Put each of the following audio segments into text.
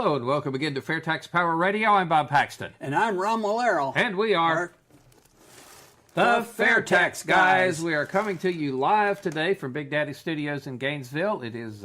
Hello and welcome again to FAIRtax Power Radio. I'm Bob Paxton. And I'm Ron Molero. And we are the FAIRtax Guys. We are coming to you live today from Big Daddy Studios in Gainesville. It is,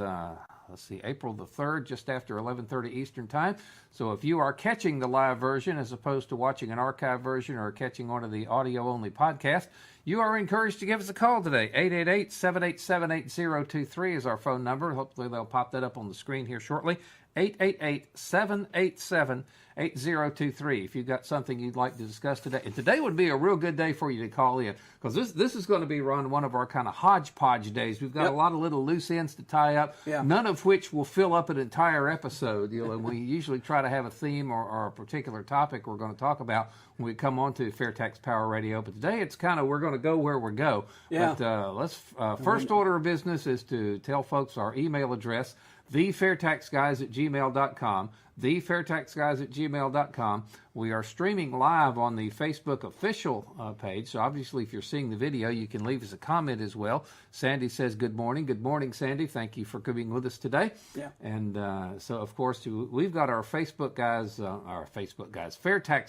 April the 3rd, just after 11:30 Eastern Time. So if you are catching the live version as opposed to watching an archive version or catching one of the audio-only podcasts, you are encouraged to give us a call today. 888-787-8023 is our phone number. Hopefully they'll pop that up on the screen here shortly. 888-787-8023 if you've got something you'd like to discuss today. And today would be a real good day for you to call in, because this is going to be, Ron, one of our kind of hodgepodge days. We've got a lot of little loose ends to tie up, none of which will fill up an entire episode. You know, we usually try to have a theme or a particular topic we're going to talk about when we come on to FAIRtax Power Radio. But today it's kind of, we're going to go where we go. But let's first order of business is to tell folks our email address, thefairtaxguys@gmail.com, thefairtaxguys@gmail.com. We are streaming live on the Facebook official page, so obviously if you're seeing the video, you can leave us a comment as well. Sandy says, good morning. Good morning, Sandy. Thank you for being with us today. Yeah. And so, of course, we've got our FAIRtax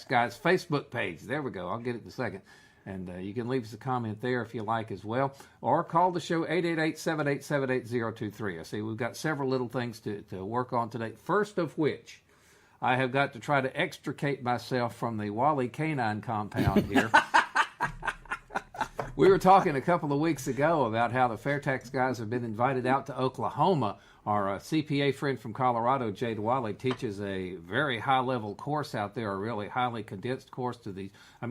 Guys Facebook page. There we go. I'll get it in a second. And you can leave us a comment there if you like as well. Or call the show, 888-787-8023. I see we've got several little things to work on today. First of which, I have got to try to extricate myself from the Wally Canine compound here. We were talking a couple of weeks ago about how the FAIRtax Guys have been invited out to Oklahoma. Our CPA friend from Colorado, Jade Wally, teaches a very high-level course out there, a really highly condensed course to these,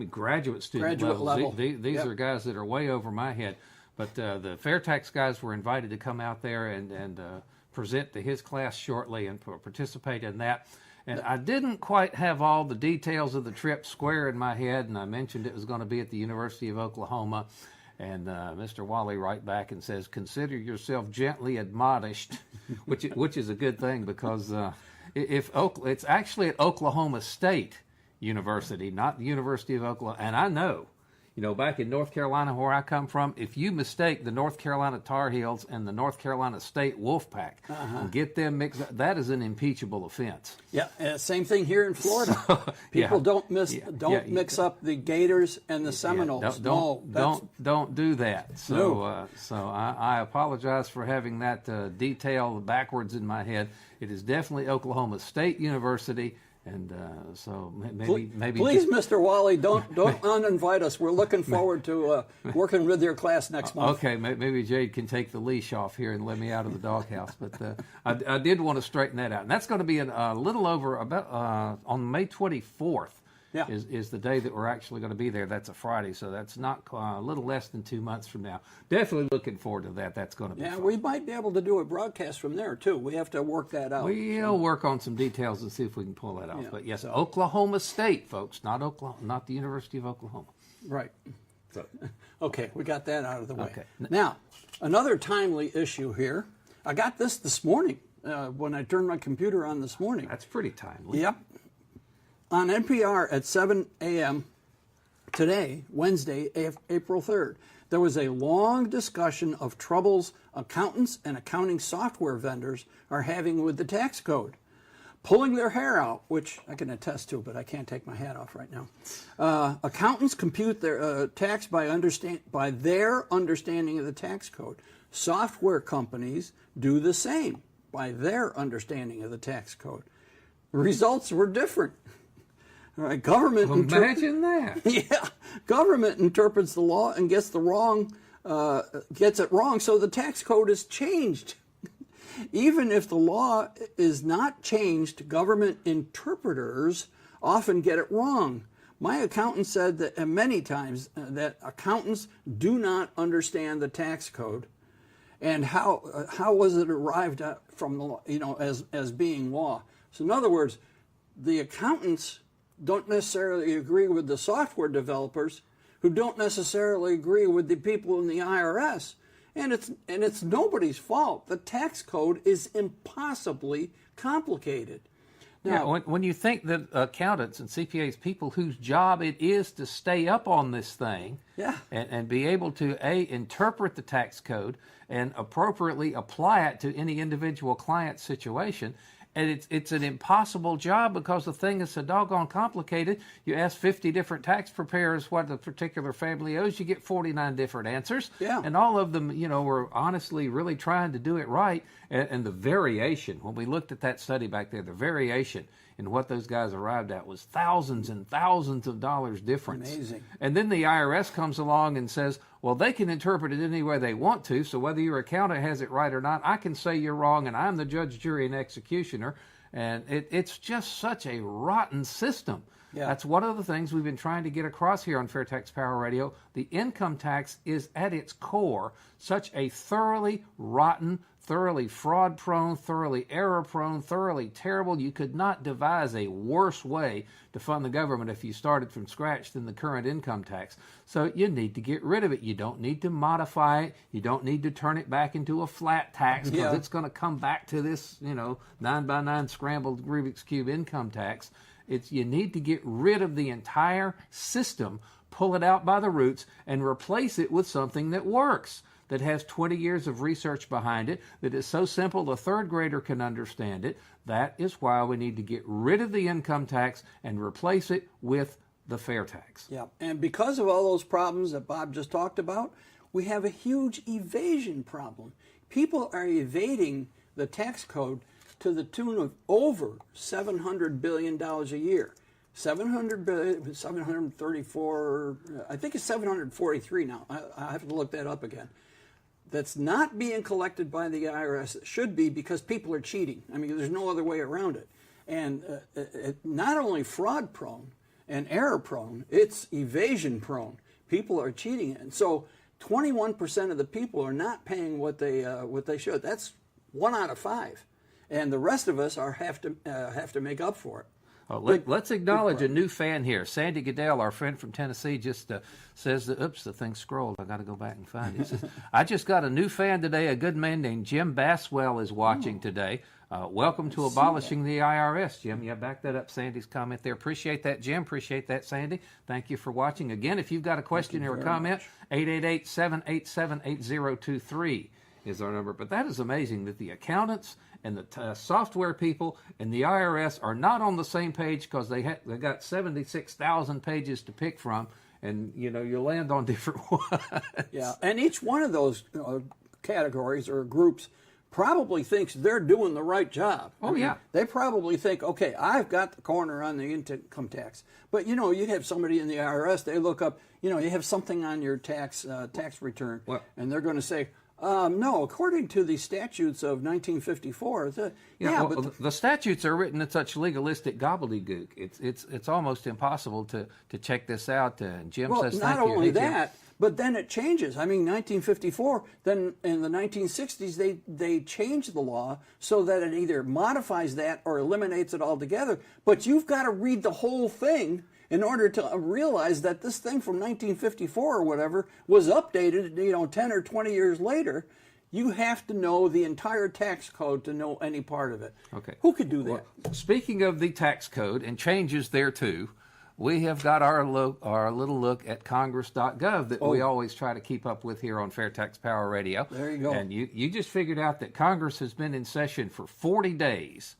graduate student levels. These are guys that are way over my head. But the FAIRtax Guys were invited to come out there and present to his class shortly and participate in that. And I didn't quite have all the details of the trip square in my head, and I mentioned it was going to be at the University of Oklahoma. And Mr. Wally right back and says, consider yourself gently admonished, which is a good thing, because it's actually at Oklahoma State University, not the University of Oklahoma. And I know, back in North Carolina where I come from, if you mistake the North Carolina Tar Heels and the North Carolina State Wolfpack and get them mixed up, that is an impeachable offense. Yeah, same thing here in Florida. People don't mix up the Gators and the Seminoles. Don't do that. So I apologize for having that detail backwards in my head. It is definitely Oklahoma State University. And so maybe please, Mr. Wally, don't uninvite us. We're looking forward to working with your class next month. Okay, maybe Jade can take the leash off here and let me out of the doghouse. But I did want to straighten that out, and that's going to be a little over on May 24th. Yeah. Is the day that we're actually going to be there. That's a Friday, so that's not a little less than 2 months from now. Definitely looking forward to that. That's going to be fun. We might be able to do a broadcast from there, too. We have to work that out. We'll work on some details and see if we can pull that off. Yeah. But yes, Oklahoma State, folks, not the University of Oklahoma. Right. So. Okay, we got that out of the way. Okay. Now, another timely issue here. I got this morning when I turned my computer on this morning. That's pretty timely. Yep. On NPR at 7 a.m. today, Wednesday, April 3rd, there was a long discussion of troubles accountants and accounting software vendors are having with the tax code. Pulling their hair out, which I can attest to, but I can't take my hat off right now. Accountants compute their tax by their understanding of the tax code. Software companies do the same by their understanding of the tax code. The results were different. All right, imagine that. Yeah, government interprets the law and gets it wrong, so the tax code is changed. Even if the law is not changed, government interpreters often get it wrong. My accountant said that many times that accountants do not understand the tax code, and how was it arrived at from the law, as being law. So in other words, the accountants don't necessarily agree with the software developers, who don't necessarily agree with the people in the IRS. And it's nobody's fault. The tax code is impossibly complicated. Now, when you think that accountants and CPAs, people whose job it is to stay up on this thing, and be able to interpret the tax code and appropriately apply it to any individual client situation, And it's an impossible job because the thing is so doggone complicated. You ask 50 different tax preparers what a particular family owes, you get 49 different answers. Yeah. And all of them, were honestly really trying to do it right. And the variation, when we looked at that study back there, the variation in what those guys arrived at was thousands and thousands of dollars difference. Amazing. And then the IRS comes along and says, well, they can interpret it any way they want to, so whether your accountant has it right or not, I can say you're wrong, and I'm the judge, jury, and executioner. And it's just such a rotten system. Yeah. That's one of the things we've been trying to get across here on Fair Tax Power Radio. The income tax is at its core such a thoroughly rotten, thoroughly fraud-prone, thoroughly error-prone, thoroughly terrible. You could not devise a worse way to fund the government if you started from scratch than the current income tax. So you need to get rid of it. You don't need to modify it. You don't need to turn it back into a flat tax because it's going to come back to this, 9x9 scrambled Rubik's Cube income tax. You need to get rid of the entire system, pull it out by the roots, and replace it with something that works, that has 20 years of research behind it, that is so simple the third grader can understand it. That is why we need to get rid of the income tax and replace it with the fair tax. Yeah, and because of all those problems that Bob just talked about, we have a huge evasion problem. People are evading the tax code to the tune of over $700 billion a year. 700 billion, 734, I think it's 743 now. I have to look that up again. That's not being collected by the IRS. It should be, because people are cheating. I mean, there's no other way around it. And not only fraud prone and error prone, it's evasion prone. People are cheating. And so 21% of the people are not paying what they should. That's 1 out of 5. And the rest of us have to make up for it. Let's acknowledge a new fan here. Sandy Goodell, our friend from Tennessee, just says that, oops, the thing scrolled. I got to go back and find it. He says, I just got a new fan today. A good man named Jim Basswell is watching today. Welcome to abolishing the IRS, Jim. Yeah, back that up, Sandy's comment there. Appreciate that, Jim. Appreciate that, Sandy. Thank you for watching. Again, if you've got a question or a comment, 888-787-8023 is our number. But that is amazing that the accountants and the software people and the IRS are not on the same page, because they got 76,000 pages to pick from, and you land on different ones. Yeah, and each one of those categories or groups probably thinks they're doing the right job. Yeah. They probably think, okay, I've got the corner on the income tax. But you have somebody in the IRS, they look up, you have something on your tax return, and they're going to say, no, according to the statutes of 1954, the statutes are written in such legalistic gobbledygook. It's almost impossible to check this out. Jim says, not thank you. only that, but then it changes. I mean, 1954. Then in the 1960s, they changed the law so that it either modifies that or eliminates it altogether. But you've got to read the whole thing in order to realize that this thing from 1954 or whatever was updated, 10 or 20 years later. You have to know the entire tax code to know any part of it. Okay. Who could do that? Well, speaking of the tax code and changes there too, we have got our little look at Congress.gov that we always try to keep up with here on Fair Tax Power Radio. There you go. And you just figured out that Congress has been in session for 40 days.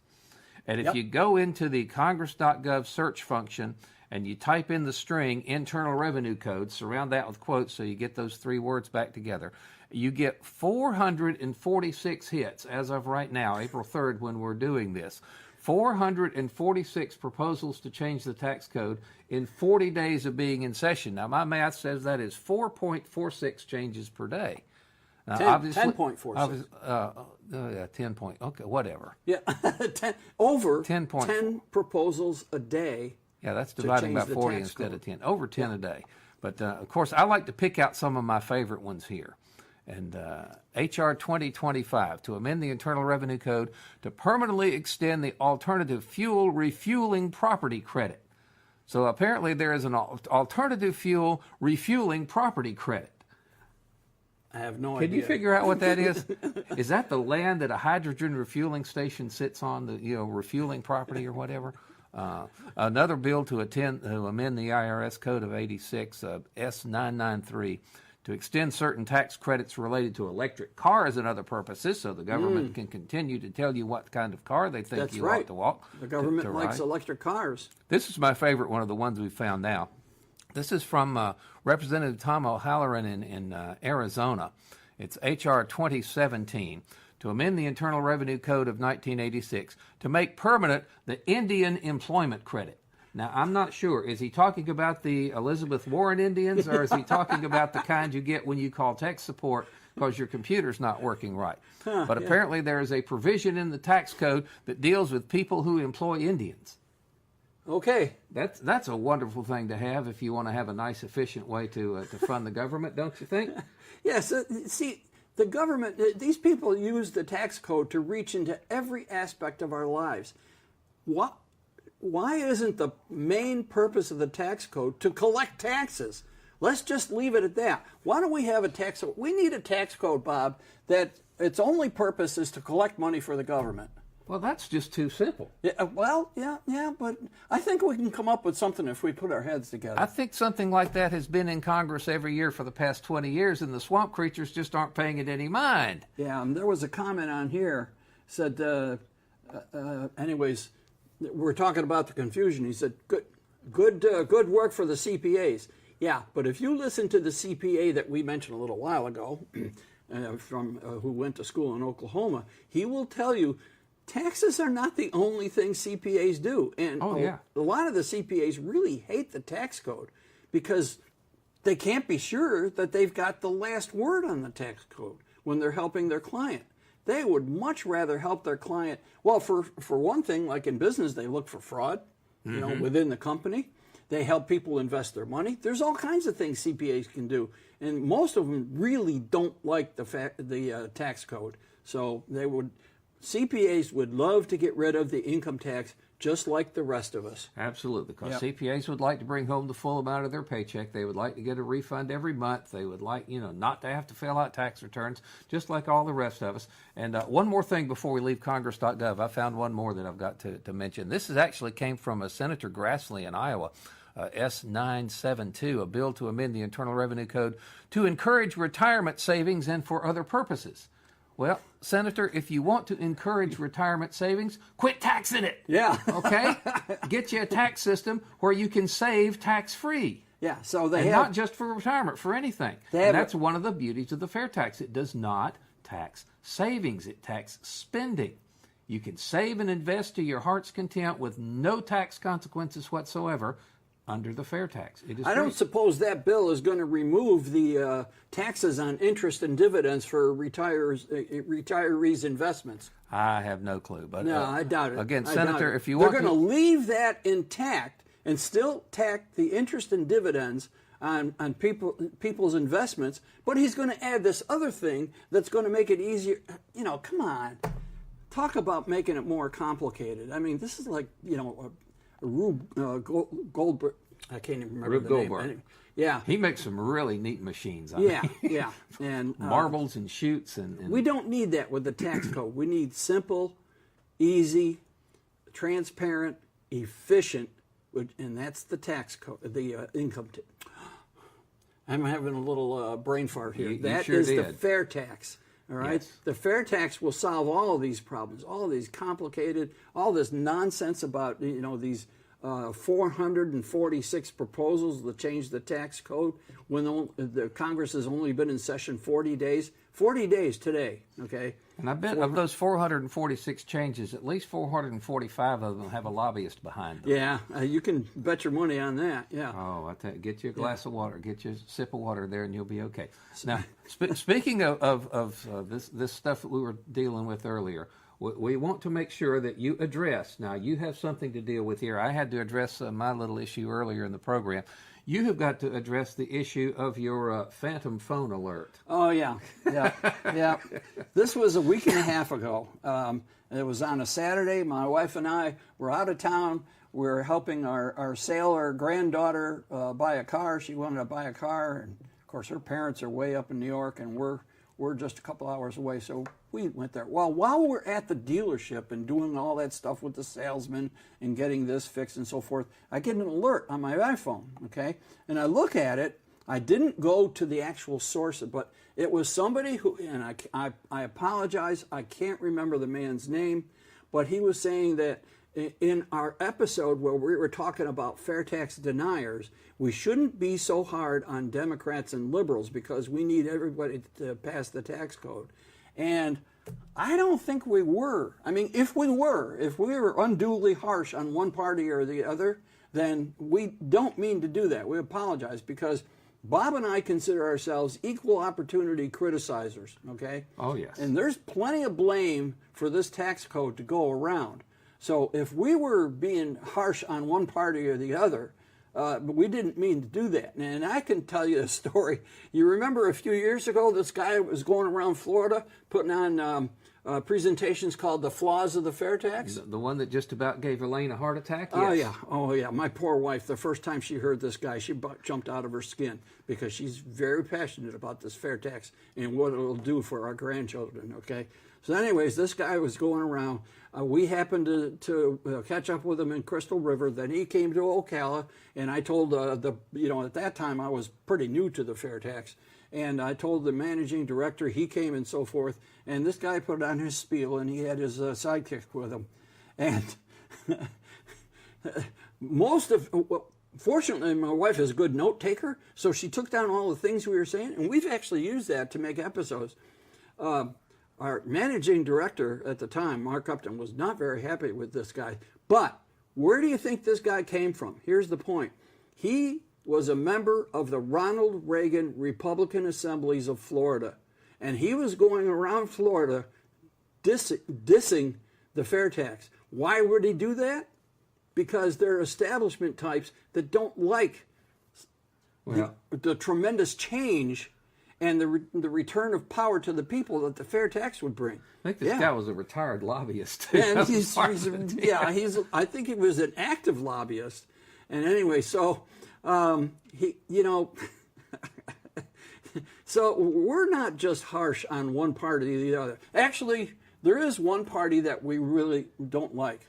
And if you go into the Congress.gov search function and you type in the string Internal Revenue Code, surround that with quotes so you get those 3 words back together, you get 446 hits as of right now, April 3rd, when we're doing this. 446 proposals to change the tax code in 40 days of being in session. Now, my math says that is 4.46 changes per day. 10.46. 10 point. Okay, whatever. Yeah, 10 proposals a day. Yeah, that's dividing by 40 instead of 10. Over 10 a day. But, of course, I like to pick out some of my favorite ones here. And H.R. 2025, to amend the Internal Revenue Code to permanently extend the alternative fuel refueling property credit. So apparently there is an alternative fuel refueling property credit. I have no idea. Can you figure out what that is? Is that the land that a hydrogen refueling station sits on, the refueling property or whatever? Another bill to amend the IRS Code of 86, S993, to extend certain tax credits related to electric cars and other purposes, so the government can continue to tell you what kind of car they think you ought to walk. The government to likes ride. electric cars. This is my favorite one of the ones we found now. This is from Representative Tom O'Halloran in Arizona. It's H.R. 2017 to amend the Internal Revenue Code of 1986 to make permanent the Indian Employment Credit. Now, I'm not sure. Is he talking about the Elizabeth Warren Indians, or is he talking about the kind you get when you call tech support because your computer's not working right? But apparently there is a provision in the tax code that deals with people who employ Indians. Okay. That's a wonderful thing to have if you want to have a nice, efficient way to fund the government, don't you think? Yes. See, the government, these people use the tax code to reach into every aspect of our lives. Why isn't the main purpose of the tax code to collect taxes? Let's just leave it at that. Why don't we have a tax code? We need a tax code, Bob, that its only purpose is to collect money for the government. Well, that's just too simple. Yeah, but I think we can come up with something if we put our heads together. I think something like that has been in Congress every year for the past 20 years, and the swamp creatures just aren't paying it any mind. Yeah, and there was a comment on here, said, anyways, we're talking about the confusion. He said, good work for the CPAs. Yeah, but if you listen to the CPA that we mentioned a little while ago, from who went to school in Oklahoma, he will tell you taxes are not the only thing CPAs do. And a lot of the CPAs really hate the tax code because they can't be sure that they've got the last word on the tax code when they're helping their client. They would much rather help their client. Well, for one thing, like in business, they look for fraud, within the company. They help people invest their money. There's all kinds of things CPAs can do, and most of them really don't like the tax code. So CPAs would love to get rid of the income tax, just like the rest of us. Absolutely, because CPAs would like to bring home the full amount of their paycheck. They would like to get a refund every month. They would like, not to have to fill out tax returns, just like all the rest of us. And one more thing before we leave Congress.gov, I found one more that I've got to mention. This actually came from Senator Grassley in Iowa, S972, a bill to amend the Internal Revenue Code to encourage retirement savings and for other purposes. Well, Senator, if you want to encourage retirement savings, quit taxing it. Yeah. Okay? Get you a tax system where you can save tax-free. Yeah, so not just for retirement, for anything. And that's one of the beauties of the fair tax. It does not tax savings. It taxes spending. You can save and invest to your heart's content with no tax consequences whatsoever under the fair tax. It is I don't suppose that bill is going to remove the taxes on interest and dividends for retirees' investments. I have no clue. But no, I doubt it. Again, Senator, if you want they're going to leave that intact and still tax the interest and dividends on people's investments, but he's going to add this other thing that's going to make it easier. Come on. Talk about making it more complicated. I mean, this is like, Rube Goldberg. I can't even remember Rube the Goldberg. name. Yeah. He makes some really neat machines. Yeah. And marbles and chutes. And we don't need that with the tax code. We need simple, easy, transparent, efficient, and that's the tax code, the income tax. I'm having a little brain fart here. That is the fair tax. All right? Yes. The fair tax will solve all of these problems, all of these complicated, all this nonsense about, these 446 proposals to change the tax code when the Congress has only been in session 40 days. 40 days today, okay? And I bet of those 446 changes, at least 445 of them have a lobbyist behind them. Yeah, you can bet your money on that, yeah. Oh, I tell you, get you a glass of water, get you a sip of water there, and you'll be okay. Now, speaking of this stuff that we were dealing with earlier, we want to make sure that you address. Now, you have something to deal with here. I had to address my little issue earlier in the program. You have got to address the issue of your phantom phone alert. Oh, yeah. This was a week and a half ago. It was on a Saturday. My wife and I were out of town. We were helping our sailor granddaughter buy a car. She wanted to buy a car. And, of course, her parents are way up in New York, and we're just a couple hours away. So we went there. Well, while we're at the dealership and doing all that stuff with the salesman and getting this fixed and so forth, I get an alert on my iPhone, okay? And I look at it. I didn't go to the actual source, but it was somebody who, and I apologize, I can't remember the man's name, but he was saying that in our episode where we were talking about fair tax deniers, we shouldn't be so hard on Democrats and liberals because we need everybody to pass the tax code. And I don't think we were. I mean, if we were unduly harsh on one party or the other, then we don't mean to do that. We apologize because Bob and I consider ourselves equal opportunity criticizers, okay? Oh, yes. And there's plenty of blame for this tax code to go around. So if we were being harsh on one party or the other, but we didn't mean to do that. And I can tell you a story. You remember a few years ago, this guy was going around Florida putting on presentations called The Flaws of the Fair Tax. The one that just about gave Elaine a heart attack? Yes. Oh, yeah. My poor wife, the first time she heard this guy, she jumped out of her skin because she's very passionate about this fair tax and what it'll do for our grandchildren, okay? So anyways, this guy was going around. We happened to catch up with him in Crystal River. Then he came to Ocala, and I told at that time I was pretty new to the fair tax. And I told the managing director, he came and so forth, and this guy put on his spiel, and he had his sidekick with him. And fortunately, my wife is a good note taker, so she took down all the things we were saying, and we've actually used that to make episodes. Our managing director at the time, Mark Upton, was not very happy with this guy. But where do you think this guy came from? Here's the point. He was a member of the Ronald Reagan Republican Assemblies of Florida. And he was going around Florida dissing the fair tax. Why would he do that? Because they're establishment types that don't like the tremendous change and the return of power to the people that the fair tax would bring. I think this guy was a retired lobbyist. And I think he was an active lobbyist. And anyway, so so we're not just harsh on one party or the other. Actually, there is one party that we really don't like.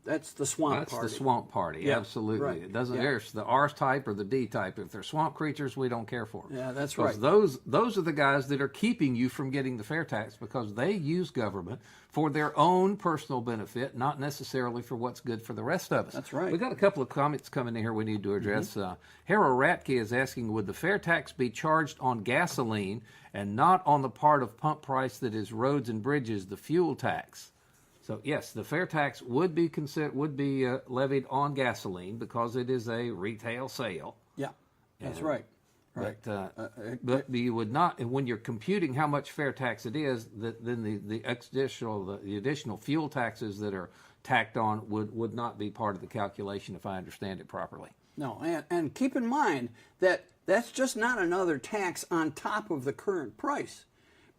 That's the swamp party. That's the swamp party, yeah, absolutely. Right. It doesn't matter if it's the R type or the D type. If they're swamp creatures, we don't care for them. Yeah, that's right. Those are the guys that are keeping you from getting the fair tax because they use government for their own personal benefit, not necessarily for what's good for the rest of us. That's right. We've got a couple of comments coming in here we need to address. Hero Ratke is asking, would the fair tax be charged on gasoline and not on the part of pump price that is roads and bridges, the fuel tax? So yes, the fair tax would be levied on gasoline because it is a retail sale. Yeah, that's right. Right. But you would not, and when you're computing how much fair tax it is, then the additional fuel taxes that are tacked on would not be part of the calculation, if I understand it properly. No, and keep in mind that that's just not another tax on top of the current price,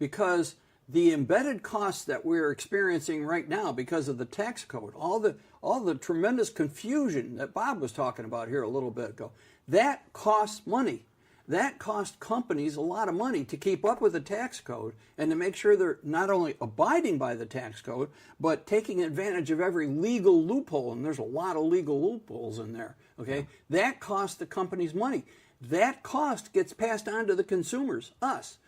because the embedded costs that we're experiencing right now because of the tax code, all the tremendous confusion that Bob was talking about here a little bit ago, that costs money. That costs companies a lot of money to keep up with the tax code and to make sure they're not only abiding by the tax code, but taking advantage of every legal loophole, and there's a lot of legal loopholes in there, okay? Yeah. That costs the companies money. That cost gets passed on to the consumers, us.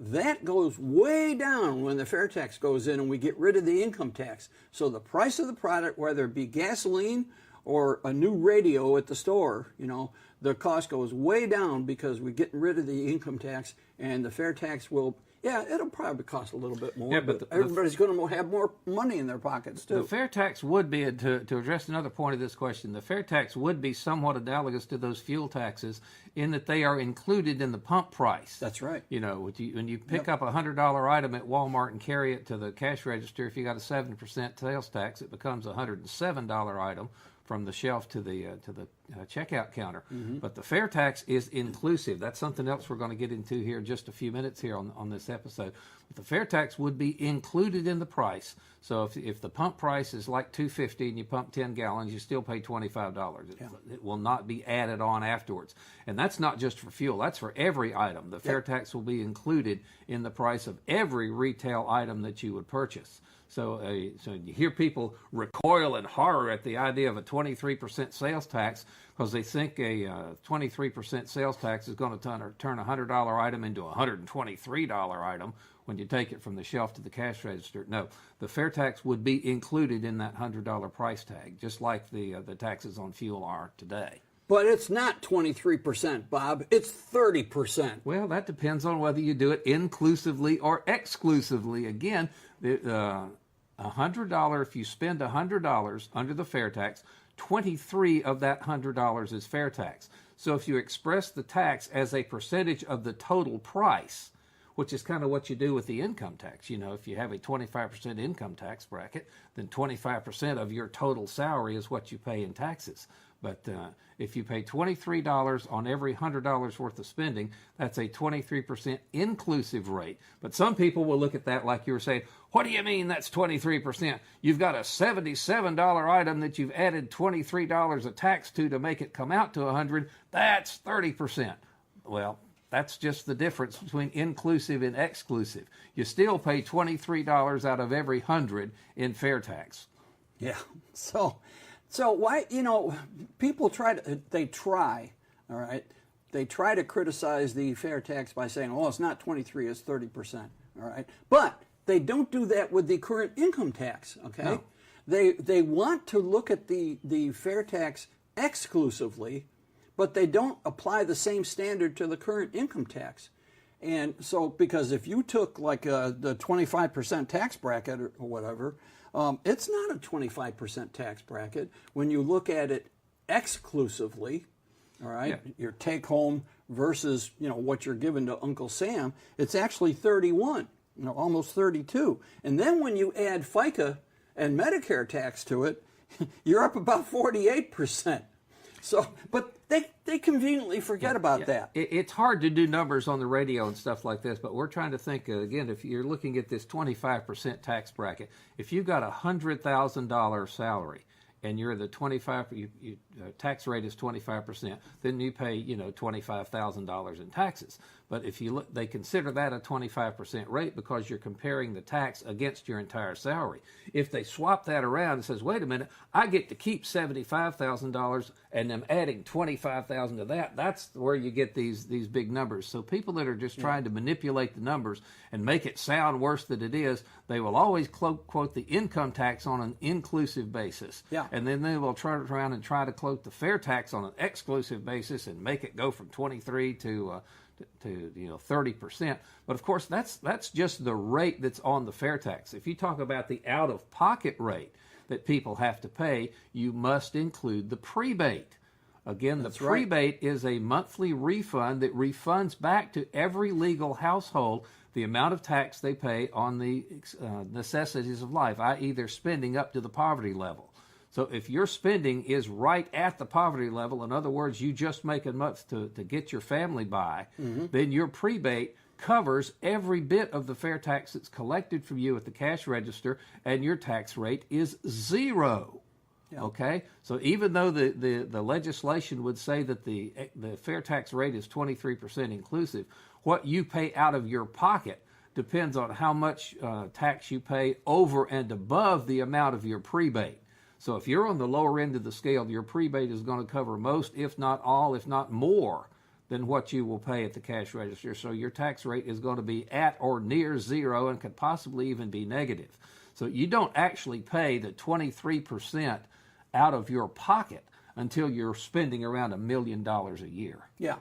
That goes way down when the fair tax goes in and we get rid of the income tax. So the price of the product, whether it be gasoline or a new radio at the store, the cost goes way down because we're getting rid of the income tax, and the fair tax will, it'll probably cost a little bit more, yeah, but everybody's going to have more money in their pockets too. The fair tax would be, to address another point of this question, the fair tax would be somewhat analogous to those fuel taxes in that they are included in the pump price. That's right. When you pick up a $100 item at Walmart and carry it to the cash register, if you got a 7% sales tax, it becomes a $107 item from the shelf to the checkout counter. Mm-hmm. But the fair tax is inclusive. That's something else we're going to get into here in just a few minutes here on this episode. But the fair tax would be included in the price. So if the pump price is like $2.50 and you pump 10 gallons, you still pay $25. It will not be added on afterwards. And that's not just for fuel. That's for every item. The fair tax will be included in the price of every retail item that you would purchase. So you hear people recoil in horror at the idea of a 23% sales tax because they think a 23% sales tax is going to turn a $100 item into a $123 item when you take it from the shelf to the cash register. No, the fair tax would be included in that $100 price tag, just like the taxes on fuel are today. But it's not 23%, Bob. It's 30%. Well, that depends on whether you do it inclusively or exclusively. Again, $100, if you spend $100 under the fair tax, 23 of that $100 is fair tax. So if you express the tax as a percentage of the total price, which is kind of what you do with the income tax. You know, if you have a 25% income tax bracket, then 25% of your total salary is what you pay in taxes. But if you pay $23 on every $100 worth of spending, that's a 23% inclusive rate. But some people will look at that like you were saying, what do you mean that's 23%? You've got a $77 item that you've added $23 of tax to make it come out to $100. That's 30%. Well, that's just the difference between inclusive and exclusive. You still pay $23 out of every 100 in fair tax. Yeah. So why, people try, all right? They try to criticize the fair tax by saying, oh, it's not 23, it's 30%, all right? But they don't do that with the current income tax, okay? No. They want to look at the fair tax exclusively, but they don't apply the same standard to the current income tax. And so, because if you took like the 25% tax bracket or whatever, it's not a 25% tax bracket. When you look at it exclusively, all right, Yeah. your take home versus, what you're giving to Uncle Sam, it's actually 31, almost 32. And then when you add FICA and Medicare tax to it, you're up about 48%. So, but they conveniently forget about that. It's hard to do numbers on the radio and stuff like this, but we're trying to think, again, if you're looking at this 25% tax bracket, if you've got a $100,000 salary and you're the tax rate is 25%, then you pay, $25,000 in taxes. But if you look, they consider that a 25% rate because you're comparing the tax against your entire salary. If they swap that around and says, wait a minute, I get to keep $75,000 and I'm adding $25,000 to that, that's where you get these big numbers. So people that are just trying to manipulate the numbers and make it sound worse than it is, they will always quote the income tax on an inclusive basis. Yeah. And then they will turn around and try to quote the fair tax on an exclusive basis and make it go from 23 to 30%. But of course, that's just the rate that's on the fair tax. If you talk about the out-of-pocket rate that people have to pay, you must include the prebate. Again, the prebate is a monthly refund that refunds back to every legal household the amount of tax they pay on the necessities of life, i.e. they're spending up to the poverty level. So if your spending is right at the poverty level, in other words, you just make enough to get your family by, then your prebate covers every bit of the fair tax that's collected from you at the cash register, and your tax rate is 0. Yeah. Okay? So even though the legislation would say that the fair tax rate is 23% inclusive, what you pay out of your pocket depends on how much tax you pay over and above the amount of your prebate. So if you're on the lower end of the scale, your prebate is going to cover most, if not all, if not more, than what you will pay at the cash register. So your tax rate is going to be at or near 0 and could possibly even be negative. So you don't actually pay the 23% out of your pocket until you're spending around $1 million a year. Yeah,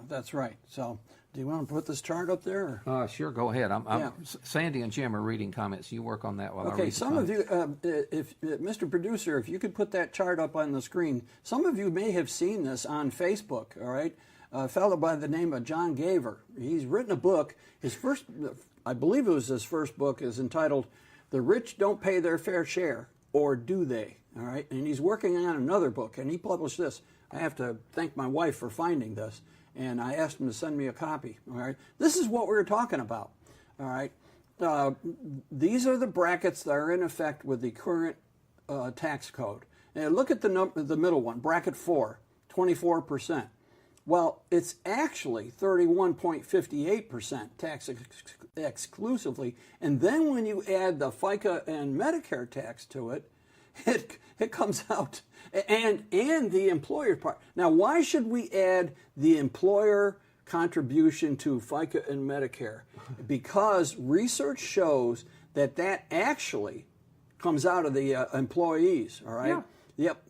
that's right. So do you want to put this chart up there? Sure, go ahead. Sandy and Jim are reading comments. You work on that while I read. Okay, some of you, if Mr. Producer, if you could put that chart up on the screen. Some of you may have seen this on Facebook, all right? A fellow by the name of John Gaver. He's written a book. His first, I believe it was his first book, is entitled The Rich Don't Pay Their Fair Share, or Do They? All right, and he's working on another book, and he published this. I have to thank my wife for finding this. And I asked him to send me a copy. All right, this is what we were talking about. All right, these are the brackets that are in effect with the current tax code. And look at the middle one, bracket 4, 24%. Well, it's actually 31.58% tax exclusively, and then when you add the FICA and Medicare tax to it, it comes out, and the employer part. Now, why should we add the employer contribution to FICA and Medicare? Because research shows that actually comes out of the employees. All right. Yeah. Yep.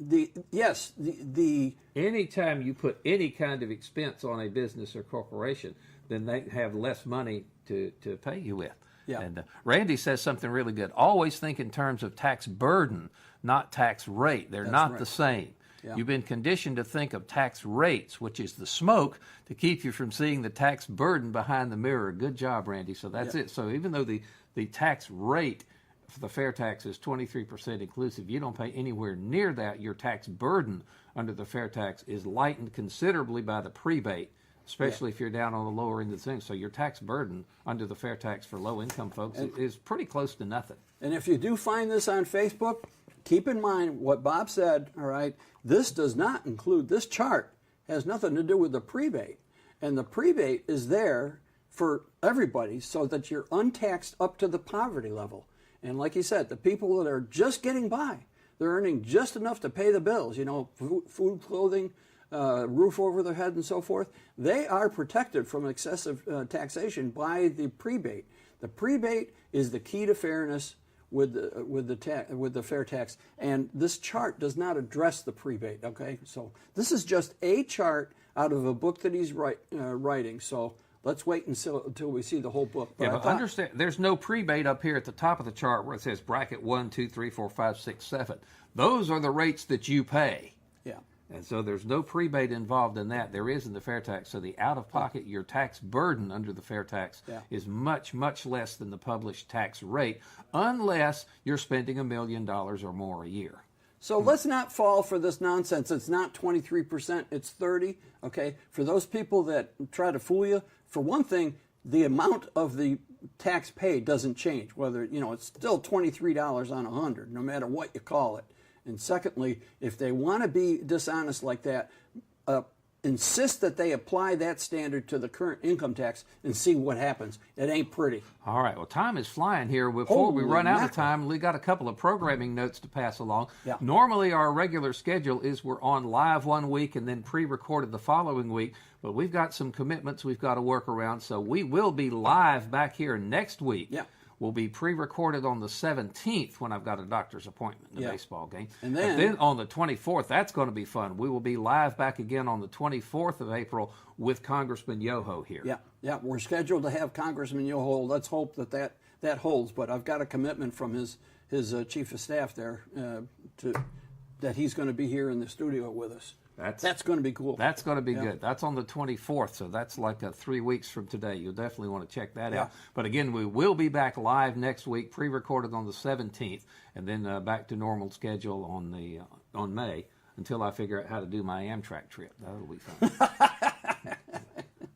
The anytime you put any kind of expense on a business or corporation, then they have less money to pay you with. Yeah. And Randy says something really good. Always think in terms of tax burden, not tax rate. They're not the same. Yeah. You've been conditioned to think of tax rates, which is the smoke, to keep you from seeing the tax burden behind the mirror. Good job, Randy. So that's it. So even though the tax rate for the fair tax is 23% inclusive, you don't pay anywhere near that. Your tax burden under the fair tax is lightened considerably by the prebate, especially if you're down on the lower end of the thing. So your tax burden under the fair tax for low-income folks is pretty close to nothing. And if you do find this on Facebook, keep in mind what Bob said, all right? This does not include, this chart has nothing to do with the prebate. And the prebate is there for everybody so that you're untaxed up to the poverty level. And like you said, the people that are just getting by, they're earning just enough to pay the bills, you know, food, clothing, roof over their head and so forth, they are protected from excessive taxation by the prebate. The prebate is the key to fairness with the fair tax, and this chart does not address the prebate. Okay, so this is just a chart out of a book that he's writing. So let's wait until we see the whole book. But understand, there's no prebate up here at the top of the chart where it says bracket 1, 2, 3, 4, 5, 6, 7. Those are the rates that you pay. Yeah. And so there's no prebate involved in that. There is in the fair tax. So the out-of-pocket, your tax burden under the fair tax is much, much less than the published tax rate, unless you're spending $1 million or more a year. So let's not fall for this nonsense. It's not 23%, it's 30%, okay? For those people that try to fool you, for one thing, the amount of the tax paid doesn't change. Whether, you know, it's still $23 on 100, no matter what you call it. And secondly, if they want to be dishonest like that, insist that they apply that standard to the current income tax and see what happens. It ain't pretty. All right. Well, time is flying here. Before we run out of time, we got a couple of programming notes to pass along. Yeah. Normally, our regular schedule is we're on live one week and then pre-recorded the following week. But we've got some commitments we've got to work around, so we will be live back here next week. Yeah. Will be pre-recorded on the 17th when I've got a doctor's appointment in the baseball game. And then on the 24th, that's going to be fun. We will be live back again on the 24th of April with Congressman Yoho here. Yeah, we're scheduled to have Congressman Yoho. Let's hope that holds. But I've got a commitment from his chief of staff there that he's going to be here in the studio with us. That's going to be cool. That's going to be good. That's on the 24th, so that's like 3 weeks from today. You'll definitely want to check that out. But again, we will be back live next week, pre-recorded on the 17th, and then back to normal schedule on May until I figure out how to do my Amtrak trip. That'll be fun.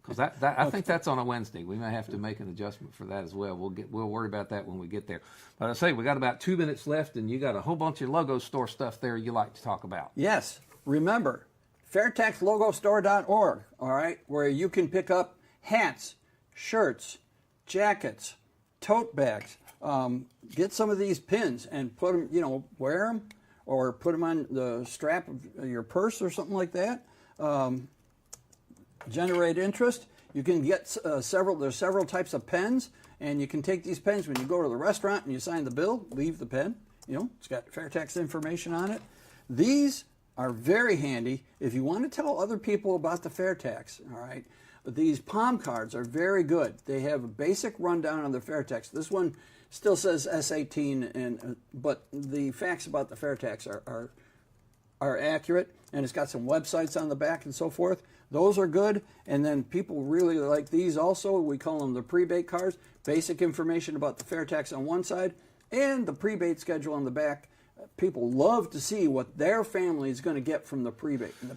Because I think that's on a Wednesday. We may have to make an adjustment for that as well. We'll worry about that when we get there. But I say we got about 2 minutes left, and you got a whole bunch of logo store stuff there you like to talk about. Yes. Remember, FairtaxLogoStore.org, all right, where you can pick up hats, shirts, jackets, tote bags. Get some of these pins and put them, wear them or put them on the strap of your purse or something like that. Generate interest. You can get there's several types of pens, and you can take these pens when you go to the restaurant and you sign the bill, leave the pen. It's got fair tax information on it. These are very handy if you want to tell other people about the fair tax, all right? These palm cards are very good. They have a basic rundown on the fair tax. This one still says S18, but the facts about the fair tax are accurate, and it's got some websites on the back and so forth. Those are good, and then people really like these also. We call them the prebate cards. Basic information about the fair tax on one side, and the prebate schedule on the back. People love to see what their family is going to get from the prebate. And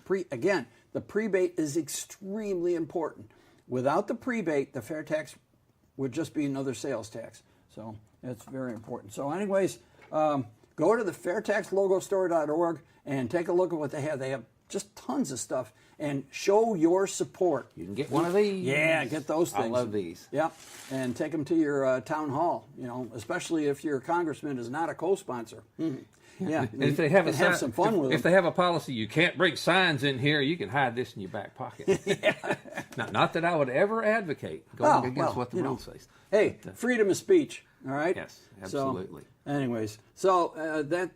the prebate is extremely important. Without the prebate, the fair tax would just be another sales tax. So it's very important. So anyways, go to the FairtaxLogoStore.org and take a look at what they have. They have just tons of stuff. And show your support. You can get one of these. Yeah, get those things. I love these. Yep, and take them to your town hall. Especially if your congressman is not a co-sponsor. Yeah, if they have have some fun with them. If they have a policy, you can't bring signs in here. You can hide this in your back pocket. Not that I would ever advocate going against what the rule says. Hey, freedom of speech. All right. Yes, absolutely. So, anyways, that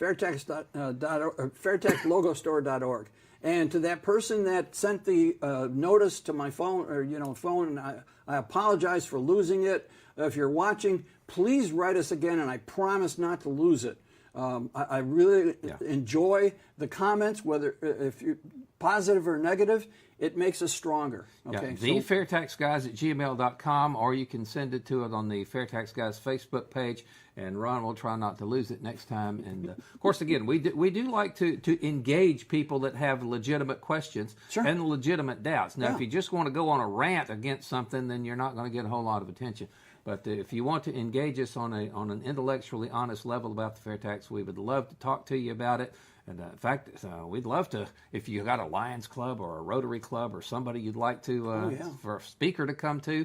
FairtaxLogoStore.org. And to that person that sent the notice to my phone, and I apologize for losing it. If you're watching, please write us again, and I promise not to lose it. I really enjoy the comments, whether if you're positive or negative. It makes us stronger. Okay. FairtaxGuys@gmail.com, or you can send it to it on the Fairtax Guys Facebook page, and Ron will try not to lose it next time. And of course, again, we do like to engage people that have legitimate questions and legitimate doubts. Now, if you just want to go on a rant against something, then you're not going to get a whole lot of attention. But if you want to engage us on an intellectually honest level about the fair tax, we would love to talk to you about it. And in fact, we'd love to, if you got a Lions Club or a Rotary Club or somebody you'd like to, for a speaker to come to.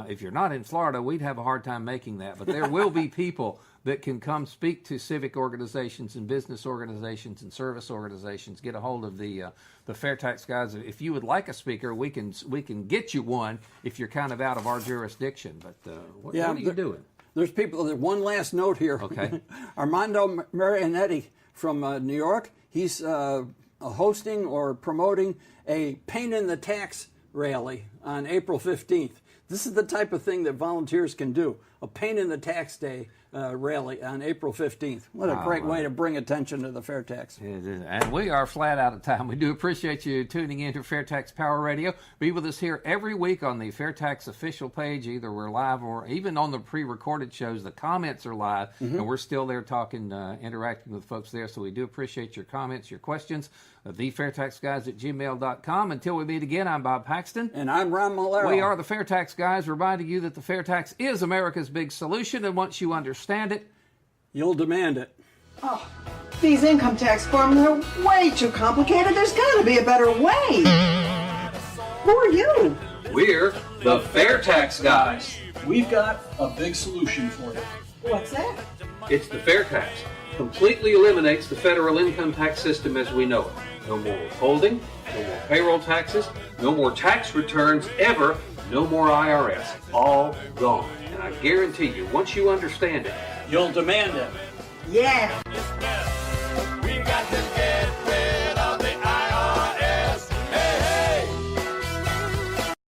If you're not in Florida, we'd have a hard time making that. But there will be people that can come speak to civic organizations and business organizations and service organizations. Get a hold of the Fairtax Guys. If you would like a speaker, we can get you one if you're kind of out of our jurisdiction. But what are you doing? There's people. There's one last note here. Okay. Armando Marianetti from New York. He's hosting or promoting a Pain in the Tax rally on April 15th. This is the type of thing that volunteers can do. A Pain in the Tax Day rally on April 15th. What a great way to bring attention to the fair tax. And we are flat out of time. We do appreciate you tuning in to FairTax Power Radio. Be with us here every week on the FairTax official page. Either we're live or even on the pre-recorded shows. The comments are live, and we're still there talking, interacting with folks there. So we do appreciate your comments, your questions. TheFairtaxGuys@gmail.com. Until we meet again, I'm Bob Paxton. And I'm Ron Malero. We are the FairTax Guys, reminding you that the fair tax is America's big solution, and once you understand it, you'll demand it. Oh, these income tax forms are way too complicated. There's got to be a better way. Who are you? We're the FairTax Guys. We've got a big solution for you. What's that? It's the fair tax. Completely eliminates the federal income tax system as we know it. No more withholding, no more payroll taxes, no more tax returns ever, no more IRS. All gone. And I guarantee you, once you understand it, you'll demand it. Yeah.